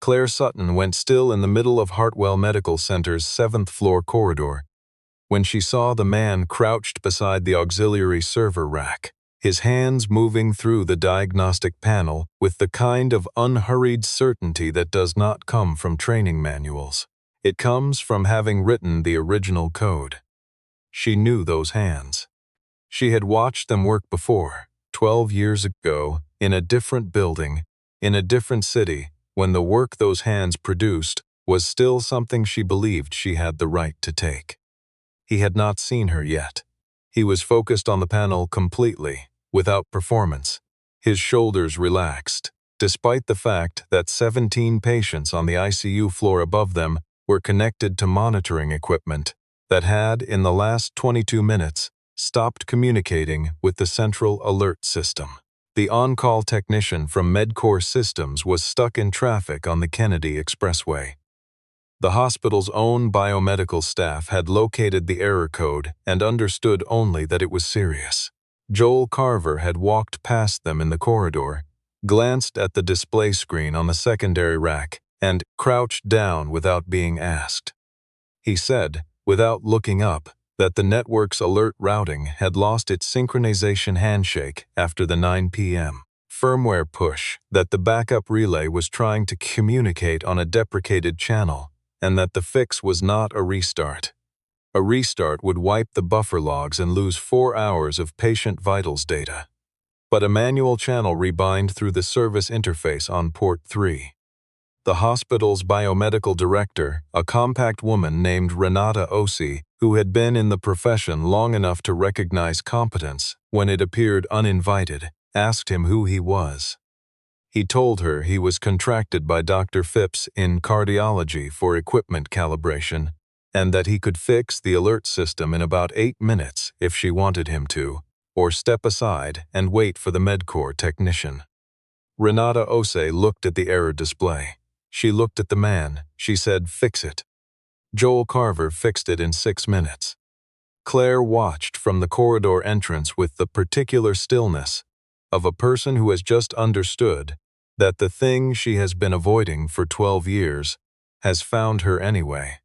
Claire Sutton went still in the middle of Hartwell Medical Center's 7th-floor corridor when she saw the man crouched beside the auxiliary server rack, his hands moving through the diagnostic panel with the kind of unhurried certainty that does not come from training manuals. It comes from having written the original code. She knew those hands. She had watched them work before, 12 years ago, in a different building, in a different city, when the work those hands produced was still something she believed she had the right to take. He had not seen her yet. He was focused on the panel completely, without performance, his shoulders relaxed, despite the fact that 17 patients on the ICU floor above them were connected to monitoring equipment that had, in the last 22 minutes, stopped communicating with the central alert system. The on-call technician from MedCore Systems was stuck in traffic on the Kennedy Expressway. The hospital's own biomedical staff had located the error code and understood only that it was serious. Joel Carver had walked past them in the corridor, glanced at the display screen on the secondary rack, and crouched down without being asked. He said, without looking up, that the network's alert routing had lost its synchronization handshake after the 9 p.m. firmware push, that the backup relay was trying to communicate on a deprecated channel, and that the fix was not a restart. A restart would wipe the buffer logs and lose 4 hours of patient vitals data. But a manual channel rebind through the service interface on port 3. The hospital's biomedical director, a compact woman named Renata Osi, who had been in the profession long enough to recognize competence when it appeared uninvited, asked him who he was. He told her he was contracted by Dr. Phipps in cardiology for equipment calibration, and that he could fix the alert system in about 8 minutes if she wanted him to, or step aside and wait for the MedCore technician. Renata Ose looked at the error display. She looked at the man. She said, "Fix it." Joel Carver fixed it in 6 minutes. Claire watched from the corridor entrance with the particular stillness of a person who has just understood that the thing she has been avoiding for 12 years has found her anyway.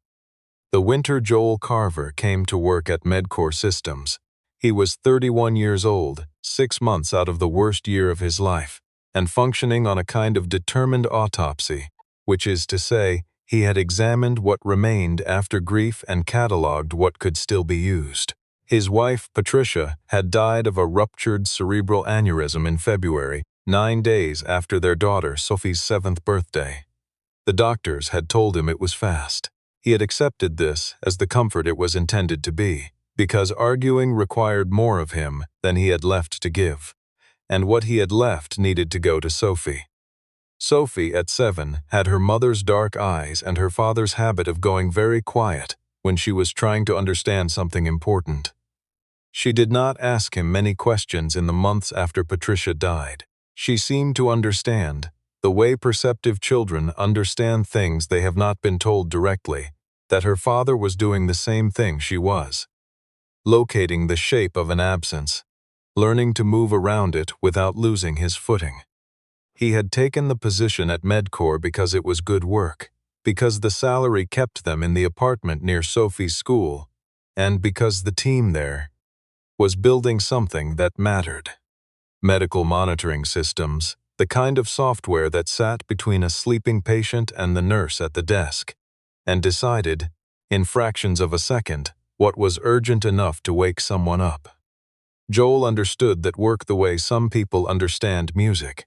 The winter Joel Carver came to work at MedCore Systems. He was 31 years old, 6 months out of the worst year of his life, and functioning on a kind of determined autopsy, which is to say, he had examined what remained after grief and catalogued what could still be used. His wife, Patricia, had died of a ruptured cerebral aneurysm in February, 9 days after their daughter Sophie's 7th birthday. The doctors had told him it was fast. He had accepted this as the comfort it was intended to be, because arguing required more of him than he had left to give, and what he had left needed to go to Sophie. Sophie, at 7, had her mother's dark eyes and her father's habit of going very quiet when she was trying to understand something important. She did not ask him many questions in the months after Patricia died. She seemed to understand, the way perceptive children understand things they have not been told directly, that her father was doing the same thing she was. Locating the shape of an absence, learning to move around it without losing his footing. He had taken the position at MedCore because it was good work, because the salary kept them in the apartment near Sophie's school, and because the team there was building something that mattered. Medical monitoring systems, the kind of software that sat between a sleeping patient and the nurse at the desk, and decided, in fractions of a second, what was urgent enough to wake someone up. Joel understood that work the way some people understand music,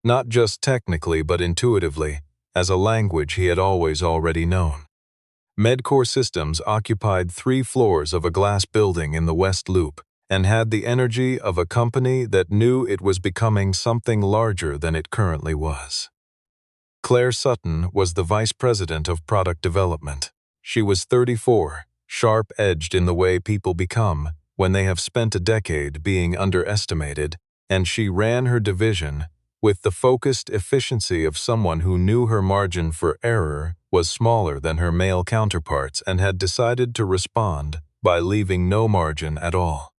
not just technically but intuitively, as a language he had already known. MedCore Systems occupied 3 floors of a glass building in the West Loop, and had the energy of a company that knew it was becoming something larger than it currently was. Claire Sutton was the vice president of product development. She was 34, sharp-edged in the way people become when they have spent a decade being underestimated, and she ran her division with the focused efficiency of someone who knew her margin for error was smaller than her male counterparts and had decided to respond by leaving no margin at all.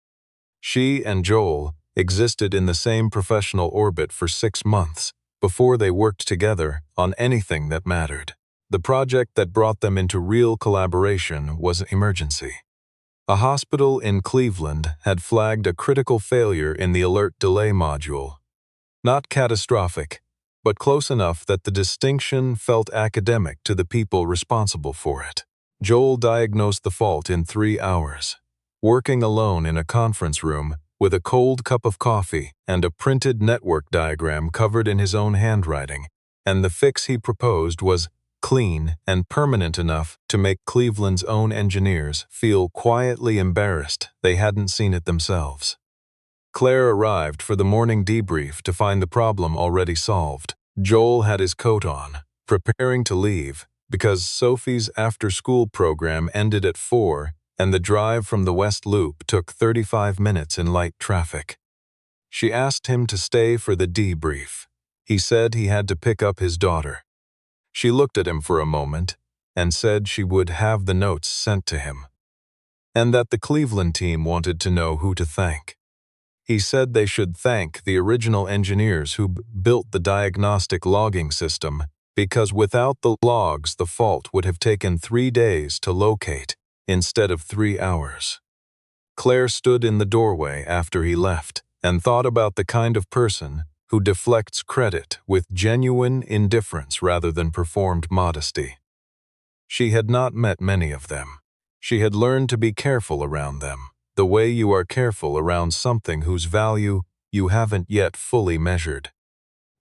She and Joel existed in the same professional orbit for 6 months, before they worked together on anything that mattered. The project that brought them into real collaboration was emergency. A hospital in Cleveland had flagged a critical failure in the alert delay module. Not catastrophic, but close enough that the distinction felt academic to the people responsible for it. Joel diagnosed the fault in 3 hours, working alone in a conference room with a cold cup of coffee and a printed network diagram covered in his own handwriting, and the fix he proposed was clean and permanent enough to make Cleveland's own engineers feel quietly embarrassed they hadn't seen it themselves. Claire arrived for the morning debrief to find the problem already solved. Joel had his coat on, preparing to leave, because Sophie's after-school program ended at 4 and the drive from the West Loop took 35 minutes in light traffic. She asked him to stay for the debrief. He said he had to pick up his daughter. She looked at him for a moment and said she would have the notes sent to him, and that the Cleveland team wanted to know who to thank. He said they should thank the original engineers who built the diagnostic logging system, because without the logs the fault would have taken 3 days to locate instead of 3 hours. Claire stood in the doorway after he left and thought about the kind of person who deflects credit with genuine indifference rather than performed modesty. She had not met many of them. She had learned to be careful around them, the way you are careful around something whose value you haven't yet fully measured.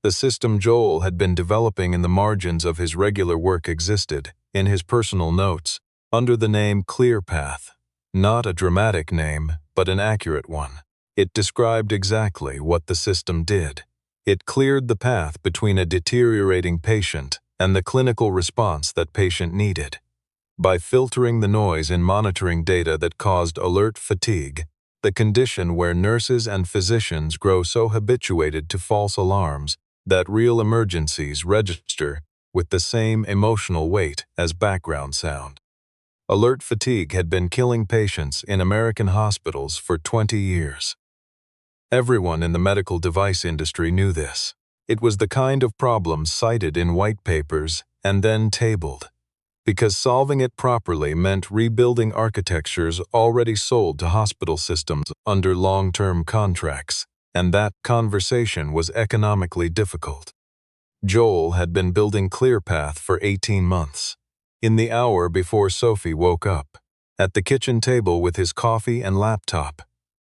The system Joel had been developing in the margins of his regular work existed, in his personal notes, under the name ClearPath. Not a dramatic name, but an accurate one. It described exactly what the system did. It cleared the path between a deteriorating patient and the clinical response that patient needed. By filtering the noise in monitoring data that caused alert fatigue, the condition where nurses and physicians grow so habituated to false alarms that real emergencies register with the same emotional weight as background sound. Alert fatigue had been killing patients in American hospitals for 20 years. Everyone in the medical device industry knew this. It was the kind of problem cited in white papers and then tabled, because solving it properly meant rebuilding architectures already sold to hospital systems under long-term contracts, and that conversation was economically difficult. Joel had been building ClearPath for 18 months. In the hour before Sophie woke up, at the kitchen table with his coffee and laptop,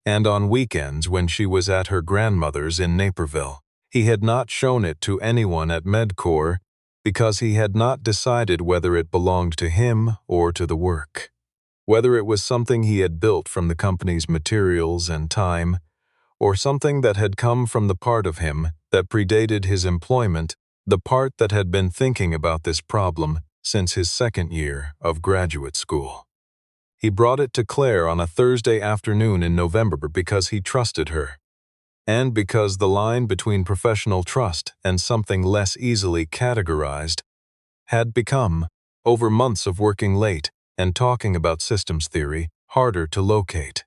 and on weekends when she was at her grandmother's in Naperville. He had not shown it to anyone at MedCore because he had not decided whether it belonged to him or to the work. Whether it was something he had built from the company's materials and time, or something that had come from the part of him that predated his employment, the part that had been thinking about this problem since his second year of graduate school. He brought it to Claire on a Thursday afternoon in November because he trusted her, and because the line between professional trust and something less easily categorized had become, over months of working late and talking about systems theory, harder to locate.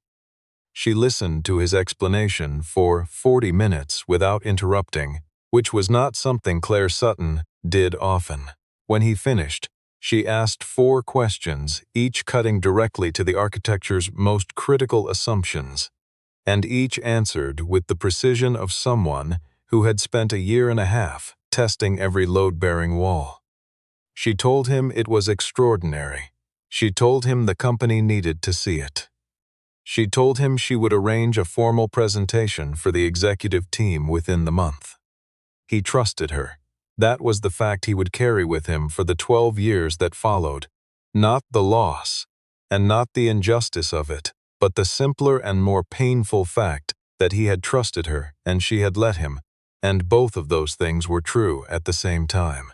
She listened to his explanation for 40 minutes without interrupting, which was not something Claire Sutton did often. When he finished, she asked 4 questions, each cutting directly to the architecture's most critical assumptions, and each answered with the precision of someone who had spent a year and a half testing every load-bearing wall. She told him it was extraordinary. She told him the company needed to see it. She told him she would arrange a formal presentation for the executive team within the month. He trusted her. That was the fact he would carry with him for the 12 years that followed. Not the loss, and not the injustice of it, but the simpler and more painful fact that he had trusted her and she had let him, and both of those things were true at the same time.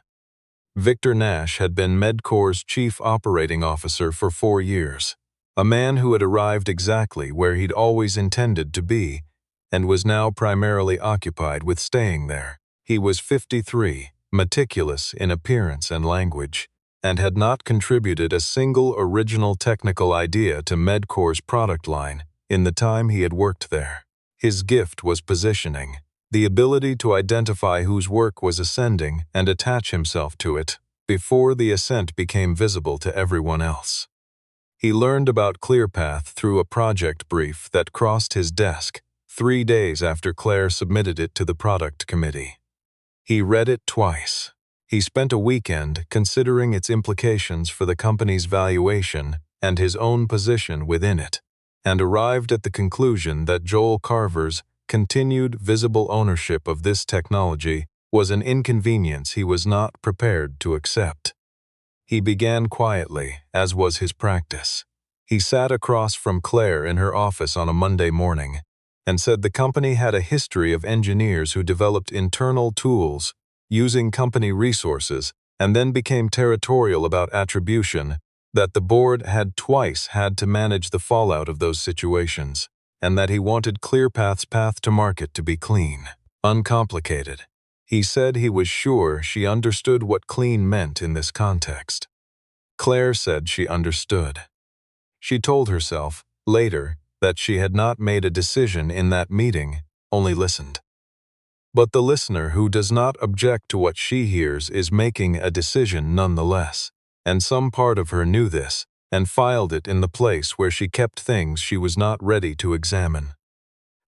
Victor Nash had been MedCore's chief operating officer for 4 years, a man who had arrived exactly where he'd always intended to be, and was now primarily occupied with staying there. He was 53, meticulous in appearance and language, and had not contributed a single original technical idea to MedCore's product line in the time he had worked there. His gift was positioning, the ability to identify whose work was ascending and attach himself to it before the ascent became visible to everyone else. He learned about ClearPath through a project brief that crossed his desk 3 days after Claire submitted it to the product committee. He read it twice. He spent a weekend considering its implications for the company's valuation and his own position within it, and arrived at the conclusion that Joel Carver's continued visible ownership of this technology was an inconvenience he was not prepared to accept. He began quietly, as was his practice. He sat across from Claire in her office on a Monday morning and said the company had a history of engineers who developed internal tools using company resources and then became territorial about attribution, that the board had twice had to manage the fallout of those situations, and that he wanted ClearPath's path to market to be clean, uncomplicated. He said he was sure she understood what clean meant in this context. Claire said she understood. She told herself, later, that she had not made a decision in that meeting, only listened. But the listener who does not object to what she hears is making a decision nonetheless, and some part of her knew this and filed it in the place where she kept things she was not ready to examine.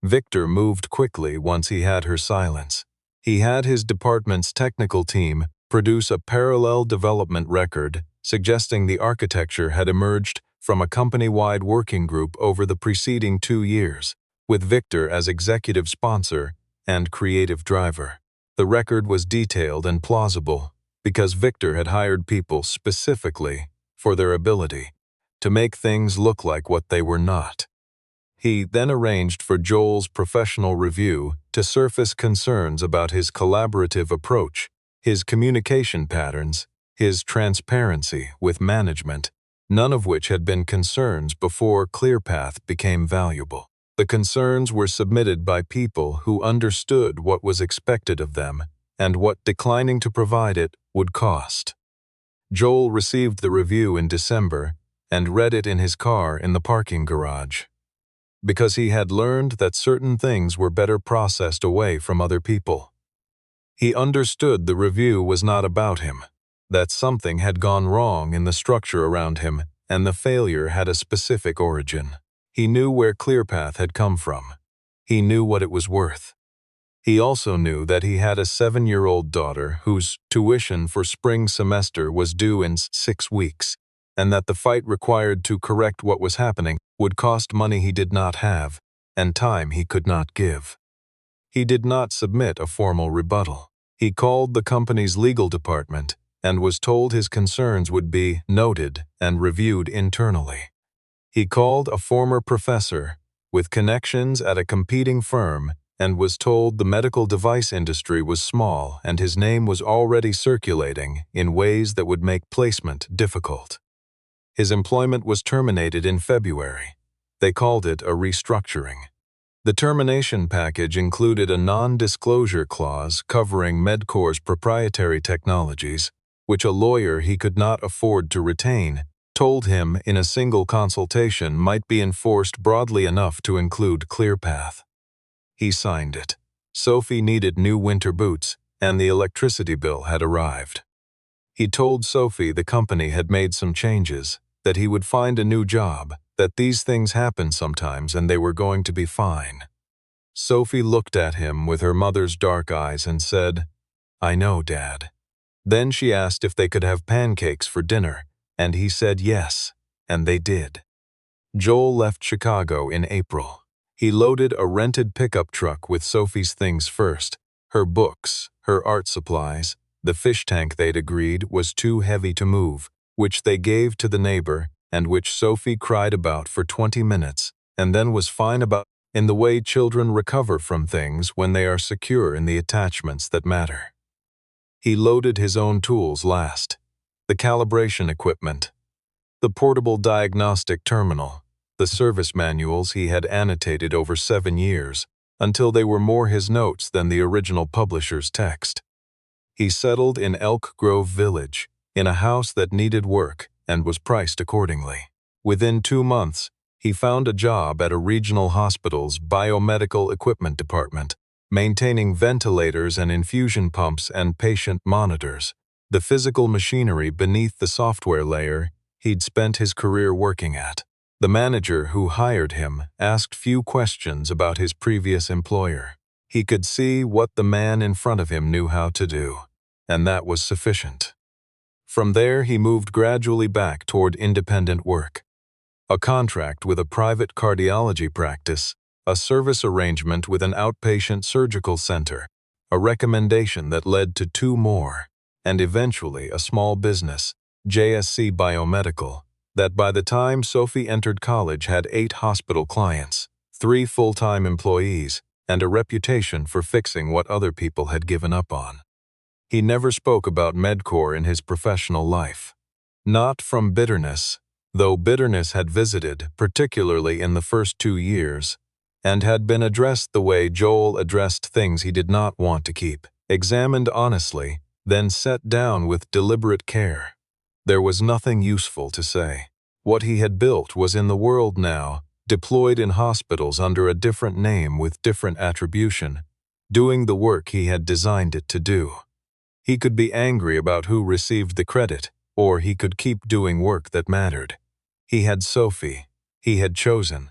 Victor moved quickly once he had her silence. He had his department's technical team produce a parallel development record suggesting the architecture had emerged from a company-wide working group over the preceding 2 years, with Victor as executive sponsor and creative driver. The record was detailed and plausible because Victor had hired people specifically for their ability to make things look like what they were not. He then arranged for Joel's professional review to surface concerns about his collaborative approach, his communication patterns, his transparency with management, none of which had been concerns before ClearPath became valuable. The concerns were submitted by people who understood what was expected of them and what declining to provide it would cost. Joel received the review in December and read it in his car in the parking garage, because he had learned that certain things were better processed away from other people. He understood the review was not about him, that something had gone wrong in the structure around him, and the failure had a specific origin. He knew where ClearPath had come from. He knew what it was worth. He also knew that he had a 7-year-old daughter whose tuition for spring semester was due in 6 weeks, and that the fight required to correct what was happening would cost money he did not have and time he could not give. He did not submit a formal rebuttal. He called the company's legal department and was told his concerns would be noted and reviewed internally. He called a former professor with connections at a competing firm and was told the medical device industry was small and his name was already circulating in ways that would make placement difficult. His employment was terminated in February. They called it a restructuring. The termination package included a non-disclosure clause covering Medcore's proprietary technologies, which a lawyer he could not afford to retain told him in a single consultation might be enforced broadly enough to include ClearPath. He signed it. Sophie needed new winter boots, and the electricity bill had arrived. He told Sophie the company had made some changes, that he would find a new job, that these things happen sometimes and they were going to be fine. Sophie looked at him with her mother's dark eyes and said, "I know, Dad." Then she asked if they could have pancakes for dinner, and he said yes, and they did. Joel left Chicago in April. He loaded a rented pickup truck with Sophie's things first, her books, her art supplies. The fish tank they'd agreed was too heavy to move, which they gave to the neighbor and which Sophie cried about for 20 minutes and then was fine about, in the way children recover from things when they are secure in the attachments that matter. He loaded his own tools last, the calibration equipment, the portable diagnostic terminal, the service manuals he had annotated over 7 years, until they were more his notes than the original publisher's text. He settled in Elk Grove Village, in a house that needed work and was priced accordingly. Within 2 months, he found a job at a regional hospital's biomedical equipment department, maintaining ventilators and infusion pumps and patient monitors, the physical machinery beneath the software layer he'd spent his career working at. The manager who hired him asked few questions about his previous employer. He could see what the man in front of him knew how to do, and that was sufficient. From there, he moved gradually back toward independent work. A contract with a private cardiology practice, a service arrangement with an outpatient surgical center, a recommendation that led to 2 more, and eventually a small business, JSC Biomedical, that by the time Sophie entered college had 8 hospital clients, 3 full-time employees, and a reputation for fixing what other people had given up on. He never spoke about Medcore in his professional life. Not from bitterness, though bitterness had visited, particularly in the first 2 years, and had been addressed the way Joel addressed things he did not want to keep, examined honestly, then set down with deliberate care. There was nothing useful to say. What he had built was in the world now, deployed in hospitals under a different name with different attribution, doing the work he had designed it to do. He could be angry about who received the credit, or he could keep doing work that mattered. He had Sophie. He had chosen.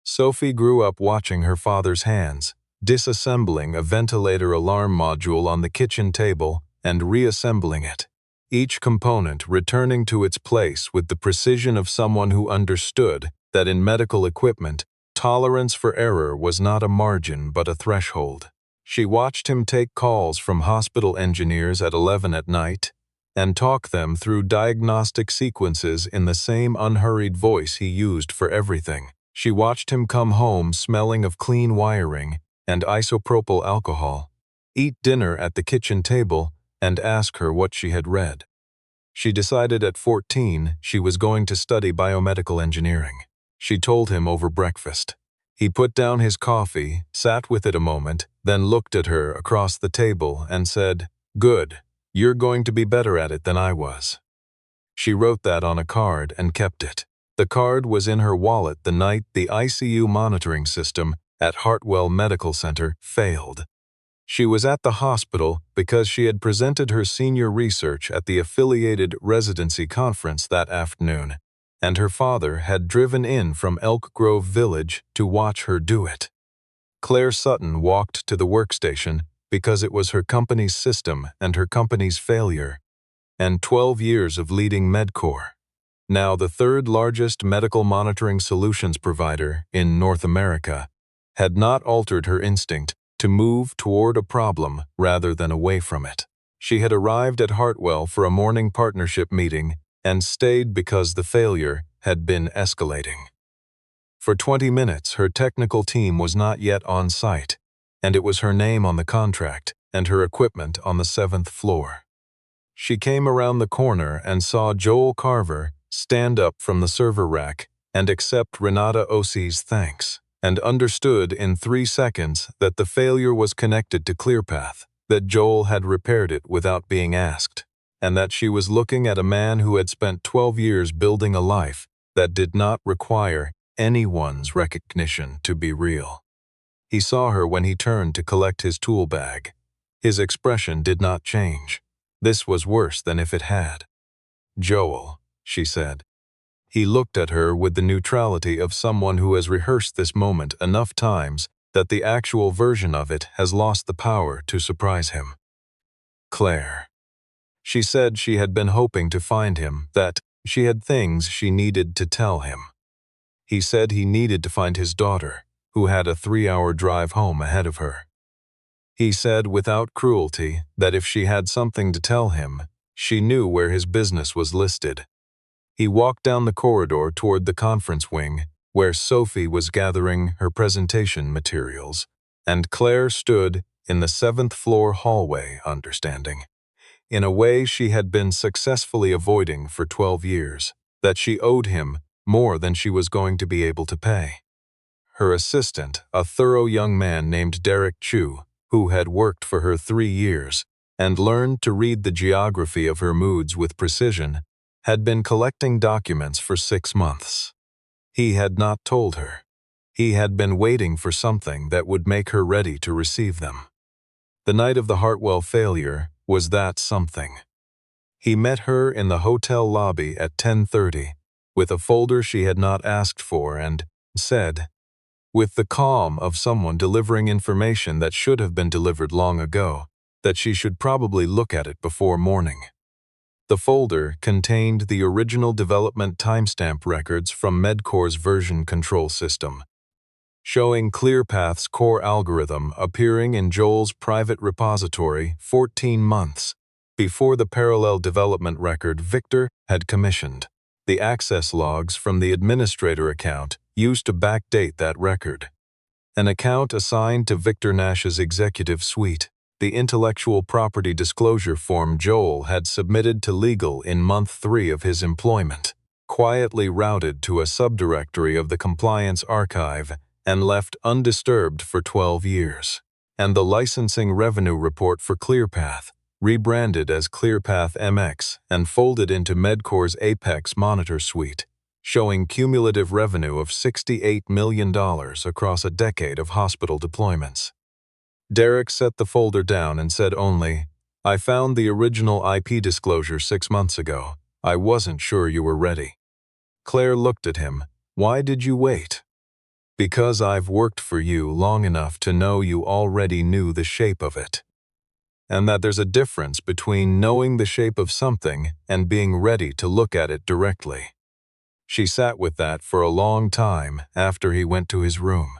Sophie grew up watching her father's hands, disassembling a ventilator alarm module on the kitchen table and reassembling it, each component returning to its place with the precision of someone who understood that in medical equipment, tolerance for error was not a margin but a threshold. She watched him take calls from hospital engineers at 11 at night and talk them through diagnostic sequences in the same unhurried voice he used for everything. She watched him come home smelling of clean wiring and isopropyl alcohol, eat dinner at the kitchen table, and ask her what she had read. She decided at 14 she was going to study biomedical engineering. She told him over breakfast. He put down his coffee, sat with it a moment, then looked at her across the table and said, "Good, you're going to be better at it than I was." She wrote that on a card and kept it. The card was in her wallet the night the ICU monitoring system at Hartwell Medical Center failed. She was at the hospital because she had presented her senior research at the affiliated residency conference that afternoon, and her father had driven in from Elk Grove Village to watch her do it. Claire Sutton walked to the workstation because it was her company's system and her company's failure, and 12 years of leading Medcore, now the 3rd largest medical monitoring solutions provider in North America, had not altered her instinct to move toward a problem rather than away from it. She had arrived at Hartwell for a morning partnership meeting and stayed because the failure had been escalating. For 20 minutes, her technical team was not yet on site, and it was her name on the contract and her equipment on the 7th floor. She came around the corner and saw Joel Carver stand up from the server rack and accept Renata Ossi's thanks, and understood in 3 seconds that the failure was connected to ClearPath, that Joel had repaired it without being asked, and that she was looking at a man who had spent 12 years building a life that did not require anyone's recognition to be real. He saw her when he turned to collect his tool bag. His expression did not change. This was worse than if it had. "Joel," she said. He looked at her with the neutrality of someone who has rehearsed this moment enough times that the actual version of it has lost the power to surprise him. "Claire." She said she had been hoping to find him, that she had things she needed to tell him. He said he needed to find his daughter, who had a 3-hour drive home ahead of her. He said without cruelty that if she had something to tell him, she knew where his business was listed. He walked down the corridor toward the conference wing, where Sophie was gathering her presentation materials, and Claire stood in the 7th floor hallway, understanding, in a way she had been successfully avoiding for 12 years, that she owed him more than she was going to be able to pay. Her assistant, a thorough young man named Derek Chu, who had worked for her 3 years and learned to read the geography of her moods with precision, had been collecting documents for 6 months. He had not told her. He had been waiting for something that would make her ready to receive them. The night of the Hartwell failure was that something. He met her in the hotel lobby at 10:30, with a folder she had not asked for, and said, with the calm of someone delivering information that should have been delivered long ago, that she should probably look at it before morning. The folder contained the original development timestamp records from Medcore's version control system, showing ClearPath's core algorithm appearing in Joel's private repository 14 months before the parallel development record Victor had commissioned. The access logs from the administrator account used to backdate that record. An account assigned to Victor Nash's executive suite, the intellectual property disclosure form Joel had submitted to legal in month 3 of his employment, quietly routed to a subdirectory of the compliance archive and left undisturbed for 12 years. And the licensing revenue report for ClearPath, rebranded as ClearPath MX and folded into Medcore's Apex Monitor Suite, showing cumulative revenue of $68 million across a decade of hospital deployments. Derek set the folder down and said only, "I found the original IP disclosure 6 months ago. I wasn't sure you were ready." Claire looked at him. "Why did you wait?" "Because I've worked for you long enough to know you already knew the shape of it. And that there's a difference between knowing the shape of something and being ready to look at it directly." She sat with that for a long time after he went to his room.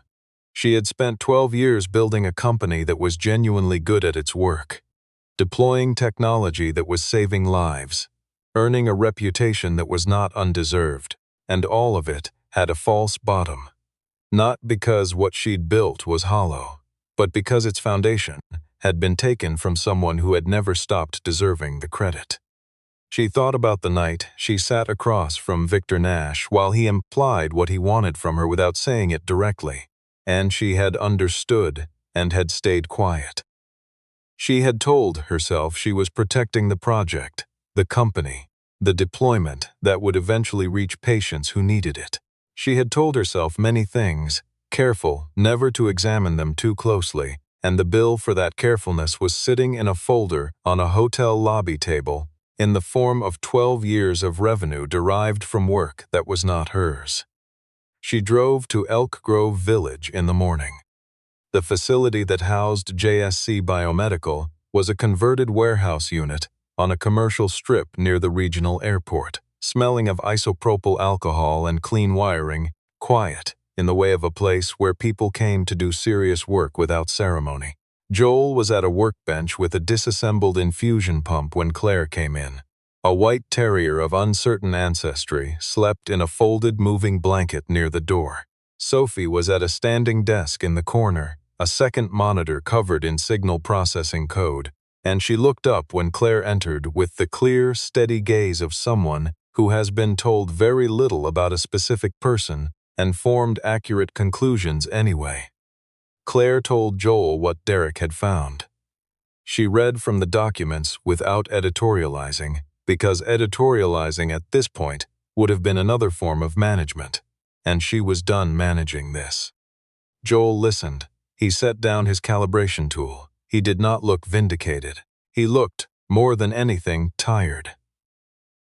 She had spent 12 years building a company that was genuinely good at its work, deploying technology that was saving lives, earning a reputation that was not undeserved, and all of it had a false bottom. Not because what she'd built was hollow, but because its foundation had been taken from someone who had never stopped deserving the credit. She thought about the night she sat across from Victor Nash while he implied what he wanted from her without saying it directly, and she had understood and had stayed quiet. She had told herself she was protecting the project, the company, the deployment that would eventually reach patients who needed it. She had told herself many things, careful never to examine them too closely, and the bill for that carefulness was sitting in a folder on a hotel lobby table in the form of 12 years of revenue derived from work that was not hers. She drove to Elk Grove Village in the morning. The facility that housed JSC Biomedical was a converted warehouse unit on a commercial strip near the regional airport, smelling of isopropyl alcohol and clean wiring, quiet, in the way of a place where people came to do serious work without ceremony. Joel was at a workbench with a disassembled infusion pump when Claire came in. A white terrier of uncertain ancestry slept in a folded moving blanket near the door. Sophie was at a standing desk in the corner, a second monitor covered in signal processing code, and she looked up when Claire entered with the clear, steady gaze of someone who has been told very little about a specific person and formed accurate conclusions anyway. Claire told Joel what Derek had found. She read from the documents without editorializing, because editorializing at this point would have been another form of management, and she was done managing this. Joel listened. He set down his calibration tool. He did not look vindicated. He looked, more than anything, tired.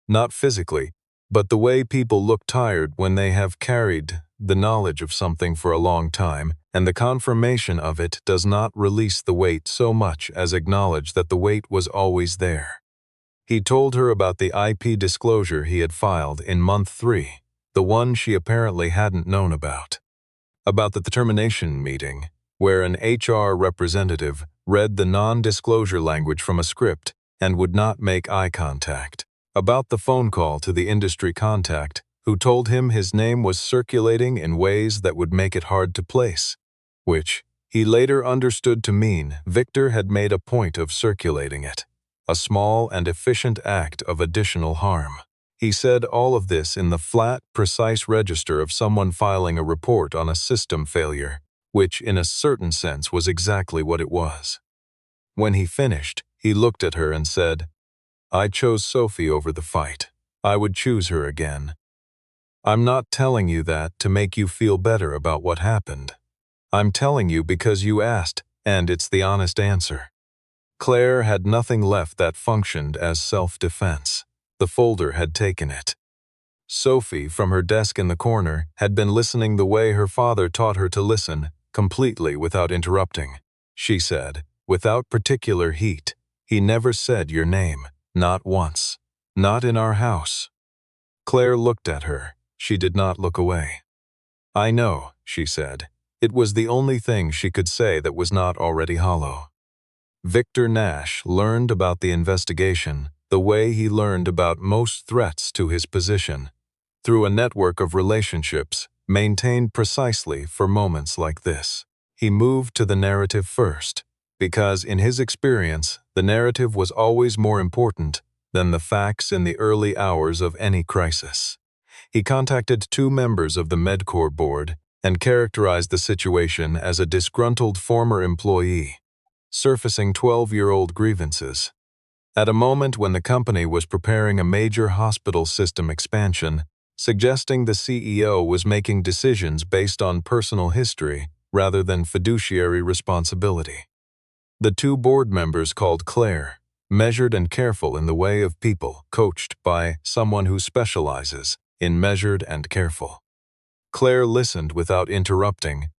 Not physically, but the way people look tired when they have carried the knowledge of something for a long time, and the confirmation of it does not release the weight so much as acknowledge that the weight was always there. He told her about the IP disclosure he had filed in month 3, the one she apparently hadn't known about. About the termination meeting, where an HR representative read the non-disclosure language from a script and would not make eye contact. About the phone call to the industry contact, who told him his name was circulating in ways that would make it hard to place, which he later understood to mean Victor had made a point of circulating it, a small and efficient act of additional harm. He said all of this in the flat, precise register of someone filing a report on a system failure, which in a certain sense was exactly what it was. When he finished, he looked at her and said, "I chose Sophie over the fight. I would choose her again." I'm not telling you that to make you feel better about what happened. I'm telling you because you asked, and it's the honest answer. Claire had nothing left that functioned as self-defense. The folder had taken it. Sophie, from her desk in the corner, had been listening the way her father taught her to listen, completely without interrupting. She said, without particular heat, "He never said your name, not once. Not in our house." Claire looked at her. She did not look away. "I know," she said. It was the only thing she could say that was not already hollow. Victor Nash learned about the investigation the way he learned about most threats to his position, through a network of relationships maintained precisely for moments like this. He moved to the narrative first, because in his experience, the narrative was always more important than the facts in the early hours of any crisis. He contacted 2 members of the MedCorps board and characterized the situation as a disgruntled former employee, surfacing 12-year-old grievances. At a moment when the company was preparing a major hospital system expansion, suggesting the CEO was making decisions based on personal history rather than fiduciary responsibility. The 2 board members called Claire, measured and careful in the way of people coached by someone who specializes in measured and careful. Claire listened without interrupting,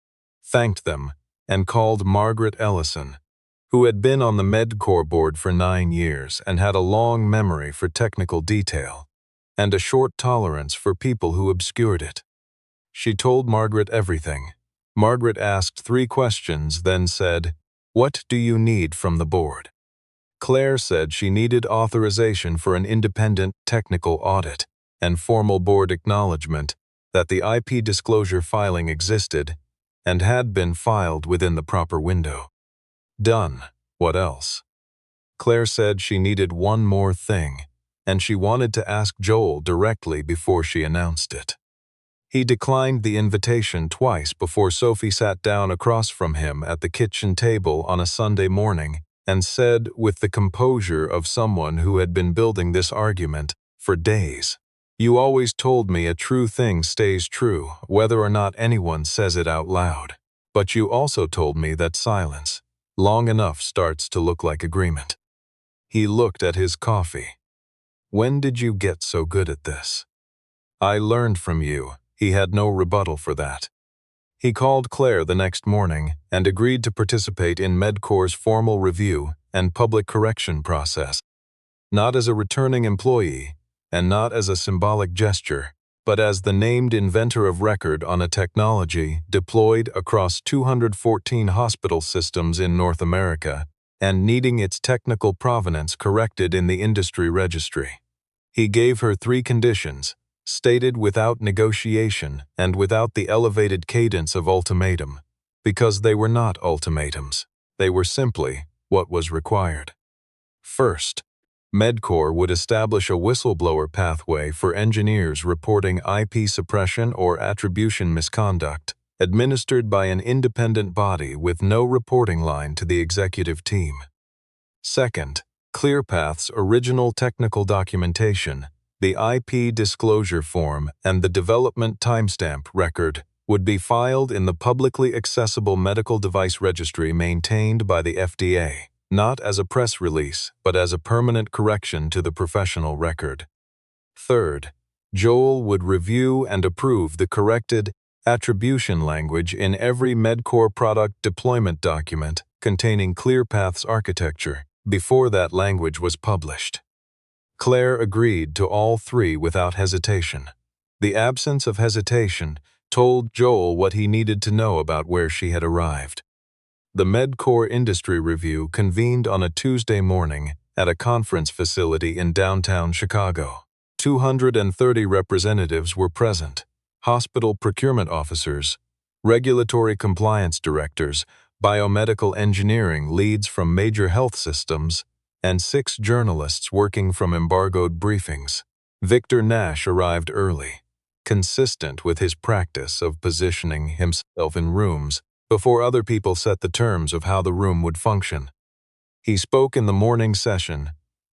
thanked them, and called Margaret Ellison, who had been on the MedCorps board for 9 years and had a long memory for technical detail, and a short tolerance for people who obscured it. She told Margaret everything. Margaret asked 3 questions, then said, "What do you need from the board?" Claire said she needed authorization for an independent technical audit and formal board acknowledgement that the IP disclosure filing existed and had been filed within the proper window. Done. What else? Claire said she needed one more thing, and she wanted to ask Joel directly before she announced it. He declined the invitation twice before Sophie sat down across from him at the kitchen table on a Sunday morning and said with the composure of someone who had been building this argument for days, "You always told me a true thing stays true, whether or not anyone says it out loud. But you also told me that silence, long enough, starts to look like agreement." He looked at his coffee. "When did you get so good at this?" "I learned from you." He had no rebuttal for that. He called Claire the next morning and agreed to participate in MedCorps' formal review and public correction process, not as a returning employee and not as a symbolic gesture, but as the named inventor of record on a technology deployed across 214 hospital systems in North America and needing its technical provenance corrected in the industry registry. He gave her 3 conditions, stated without negotiation and without the elevated cadence of ultimatum, because they were not ultimatums. They were simply what was required. First, MedCorps would establish a whistleblower pathway for engineers reporting IP suppression or attribution misconduct, administered by an independent body with no reporting line to the executive team. Second, ClearPath's original technical documentation, the IP disclosure form, and the development timestamp record would be filed in the publicly accessible medical device registry maintained by the FDA, not as a press release, but as a permanent correction to the professional record. Third, Joel would review and approve the corrected attribution language in every MedCorps product deployment document containing ClearPath's architecture before that language was published. Claire agreed to all 3 without hesitation. The absence of hesitation told Joel what he needed to know about where she had arrived. The MedCorps Industry Review convened on a Tuesday morning at a conference facility in downtown Chicago. 230 representatives were present: hospital procurement officers, regulatory compliance directors, biomedical engineering leads from major health systems, and 6 journalists working from embargoed briefings. Victor Nash arrived early, consistent with his practice of positioning himself in rooms before other people set the terms of how the room would function. He spoke in the morning session,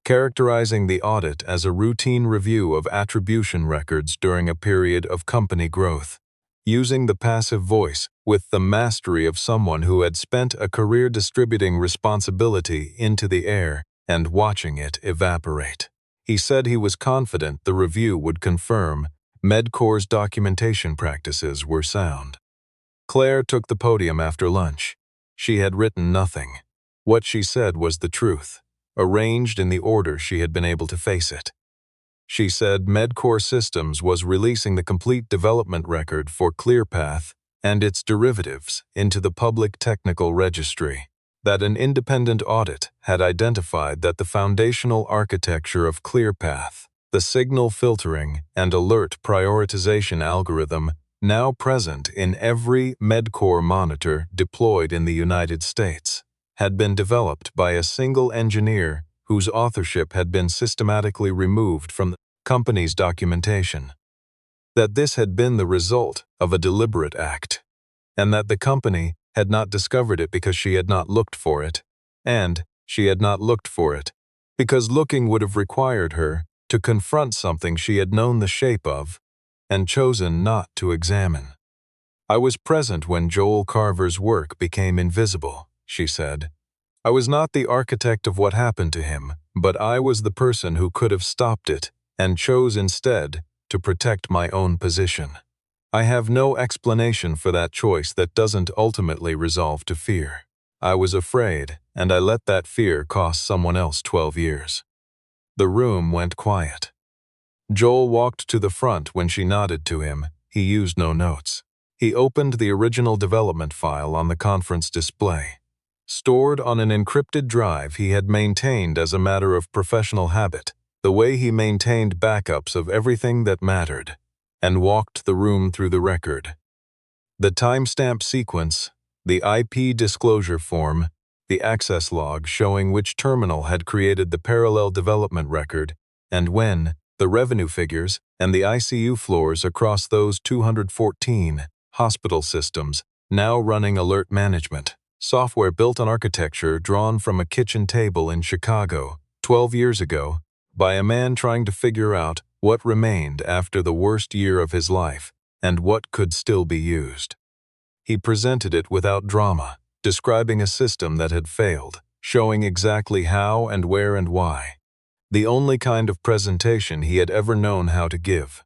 characterizing the audit as a routine review of attribution records during a period of company growth. Using the passive voice with the mastery of someone who had spent a career distributing responsibility into the air and watching it evaporate. He said he was confident the review would confirm Medcor's documentation practices were sound. Claire took the podium after lunch. She had written nothing. What she said was the truth, arranged in the order she had been able to face it. She said Medcor Systems was releasing the complete development record for ClearPath and its derivatives into the public technical registry, that an independent audit had identified that the foundational architecture of ClearPath, the signal filtering and alert prioritization algorithm now present in every Medcor monitor deployed in the United States, had been developed by a single engineer whose authorship had been systematically removed from the company's documentation, that this had been the result of a deliberate act, and that the company had not discovered it because she had not looked for it, and she had not looked for it because looking would have required her to confront something she had known the shape of and chosen not to examine. I was present when Joel Carver's work became invisible, she said. I was not the architect of what happened to him, but I was the person who could have stopped it and chose instead to protect my own position. I have no explanation for that choice that doesn't ultimately resolve to fear. I was afraid, and I let that fear cost someone else 12 years. The room went quiet. Joel walked to the front when she nodded to him. He used no notes. He opened the original development file on the conference display. Stored on an encrypted drive he had maintained as a matter of professional habit, the way he maintained backups of everything that mattered, and walked the room through the record. The timestamp sequence, the IP disclosure form, the access log showing which terminal had created the parallel development record, and when, the revenue figures, and the ICU floors across those 214 hospital systems now running alert management. Software built on architecture drawn from a kitchen table in Chicago 12 years ago by a man trying to figure out what remained after the worst year of his life and what could still be used. He presented it without drama, describing a system that had failed, showing exactly how and where and why. The only kind of presentation he had ever known how to give.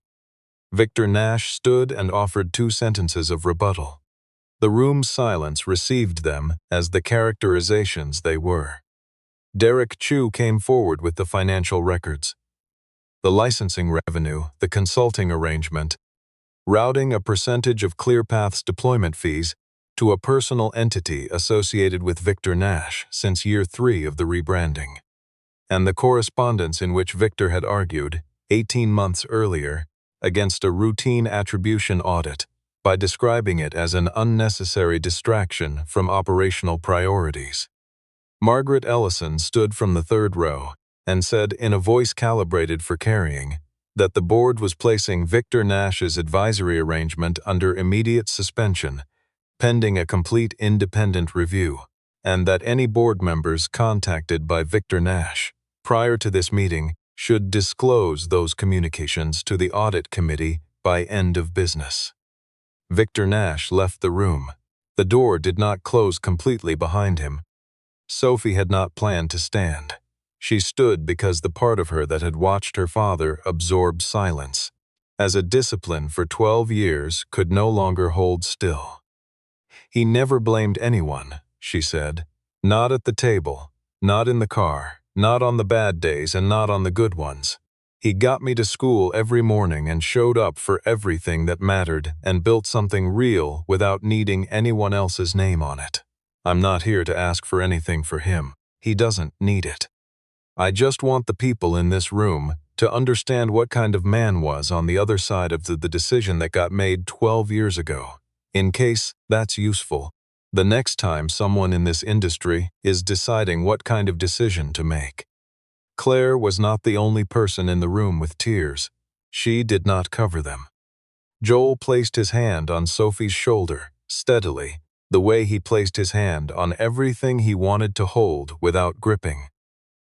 Victor Nash stood and offered 2 sentences of rebuttal. The room's silence received them as the characterizations they were. Derek Chu came forward with the financial records, the licensing revenue, the consulting arrangement, routing a percentage of ClearPath's deployment fees to a personal entity associated with Victor Nash since year 3 of the rebranding, and the correspondence in which Victor had argued, 18 months earlier, against a routine attribution audit by describing it as an unnecessary distraction from operational priorities. Margaret Ellison stood from the 3rd row and said in a voice calibrated for carrying that the board was placing Victor Nash's advisory arrangement under immediate suspension, pending a complete independent review, and that any board members contacted by Victor Nash prior to this meeting should disclose those communications to the audit committee by end of business. Victor Nash left the room. The door did not close completely behind him. Sophie had not planned to stand. She stood because the part of her that had watched her father absorb silence, as a discipline for 12 years, could no longer hold still. He never blamed anyone, she said. Not at the table, not in the car, not on the bad days and not on the good ones. He got me to school every morning and showed up for everything that mattered and built something real without needing anyone else's name on it. I'm not here to ask for anything for him. He doesn't need it. I just want the people in this room to understand what kind of man was on the other side of the decision that got made 12 years ago, in case that's useful the next time someone in this industry is deciding what kind of decision to make. Claire was not the only person in the room with tears. She did not cover them. Joel placed his hand on Sophie's shoulder, steadily, the way he placed his hand on everything he wanted to hold without gripping.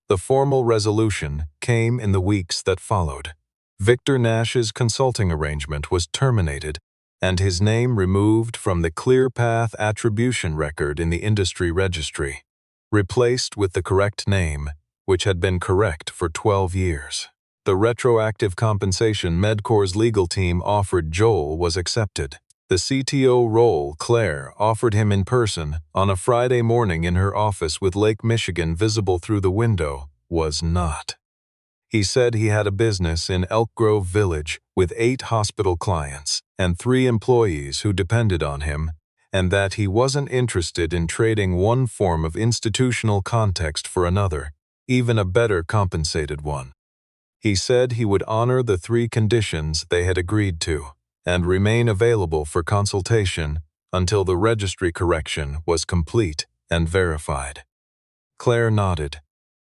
The formal resolution came in the weeks that followed. Victor Nash's consulting arrangement was terminated, and his name removed from the ClearPath attribution record in the industry registry, replaced with the correct name, which had been correct for 12 years. The retroactive compensation Medcor's legal team offered Joel was accepted. The CTO role Claire offered him in person on a Friday morning in her office with Lake Michigan visible through the window was not. He said he had a business in Elk Grove Village with 8 hospital clients and 3 employees who depended on him, and that he wasn't interested in trading one form of institutional context for another, even a better compensated one. He said he would honor the 3 conditions they had agreed to and remain available for consultation until the registry correction was complete and verified. Claire nodded.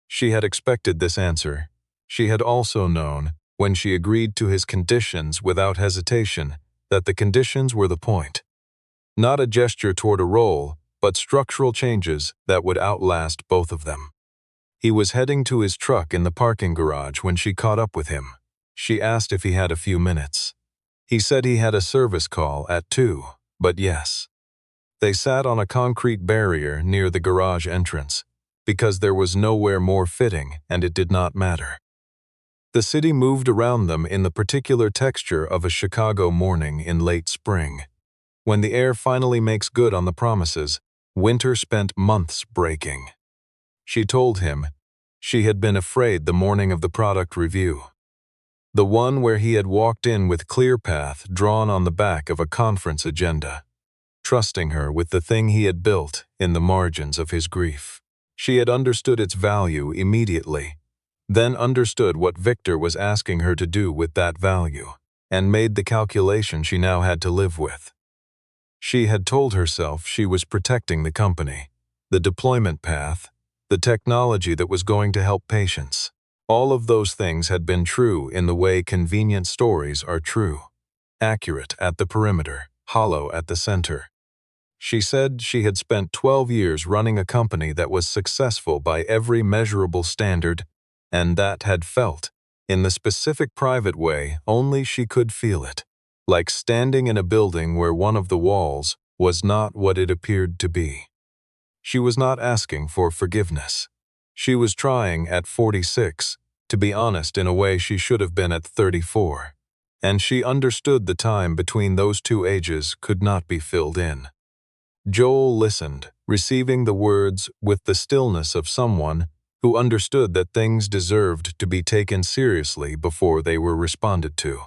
She had expected this answer. She had also known, when she agreed to his conditions without hesitation, that the conditions were the point. Not a gesture toward a role, but structural changes that would outlast both of them. He was heading to his truck in the parking garage when she caught up with him. She asked if he had a few minutes. He said he had a service call at 2, but yes. They sat on a concrete barrier near the garage entrance, because there was nowhere more fitting and it did not matter. The city moved around them in the particular texture of a Chicago morning in late spring. When the air finally makes good on the promises, winter spent months breaking. She told him she had been afraid the morning of the product review. The one where he had walked in with ClearPath drawn on the back of a conference agenda, trusting her with the thing he had built in the margins of his grief. She had understood its value immediately, then understood what Victor was asking her to do with that value, and made the calculation she now had to live with. She had told herself she was protecting the company, the deployment path, the technology that was going to help patients. All of those things had been true in the way convenient stories are true. Accurate at the perimeter, hollow at the center. She said she had spent 12 years running a company that was successful by every measurable standard, and that had felt, in the specific private way only she could feel it, like standing in a building where one of the walls was not what it appeared to be. She was not asking for forgiveness. She was trying, at 46, to be honest in a way she should have been at 34, and she understood the time between those 2 ages could not be filled in. Joel listened, receiving the words with the stillness of someone who understood that things deserved to be taken seriously before they were responded to.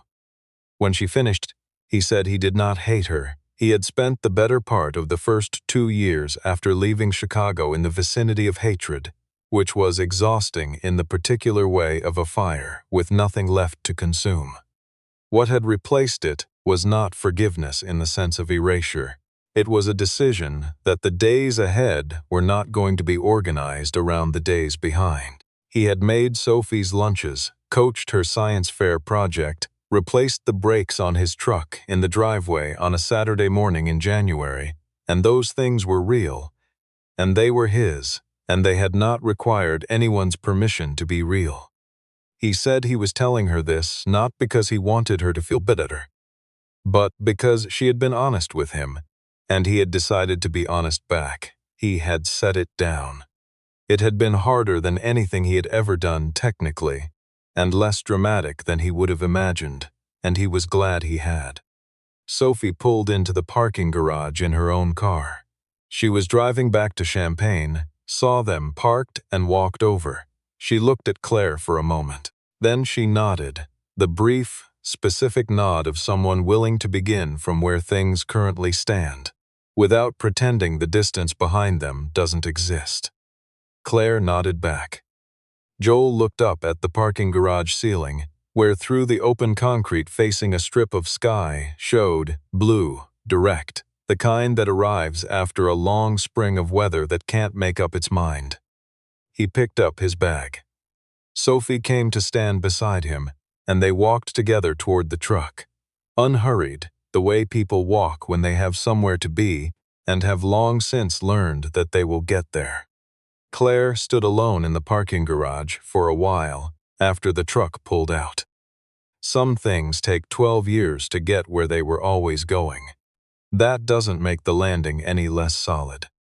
When she finished, he said he did not hate her. He had spent the better part of the first 2 years after leaving Chicago in the vicinity of hatred, which was exhausting in the particular way of a fire with nothing left to consume. What had replaced it was not forgiveness in the sense of erasure. It was a decision that the days ahead were not going to be organized around the days behind. He had made Sophie's lunches, coached her science fair project, replaced the brakes on his truck in the driveway on a Saturday morning in January, and those things were real, and they were his, and they had not required anyone's permission to be real. He said he was telling her this not because he wanted her to feel better, but because she had been honest with him, and he had decided to be honest back. He had set it down. It had been harder than anything he had ever done technically, and less dramatic than he would have imagined, and he was glad he had. Sophie pulled into the parking garage in her own car. She was driving back to Champaign, saw them parked, and walked over. She looked at Claire for a moment. Then she nodded, the brief, specific nod of someone willing to begin from where things currently stand, without pretending the distance behind them doesn't exist. Claire nodded back. Joel looked up at the parking garage ceiling, where through the open concrete facing a strip of sky showed, blue, direct, the kind that arrives after a long spring of weather that can't make up its mind. He picked up his bag. Sophie came to stand beside him, and they walked together toward the truck, unhurried, the way people walk when they have somewhere to be and have long since learned that they will get there. Claire stood alone in the parking garage for a while after the truck pulled out. Some things take 12 years to get where they were always going. That doesn't make the landing any less solid.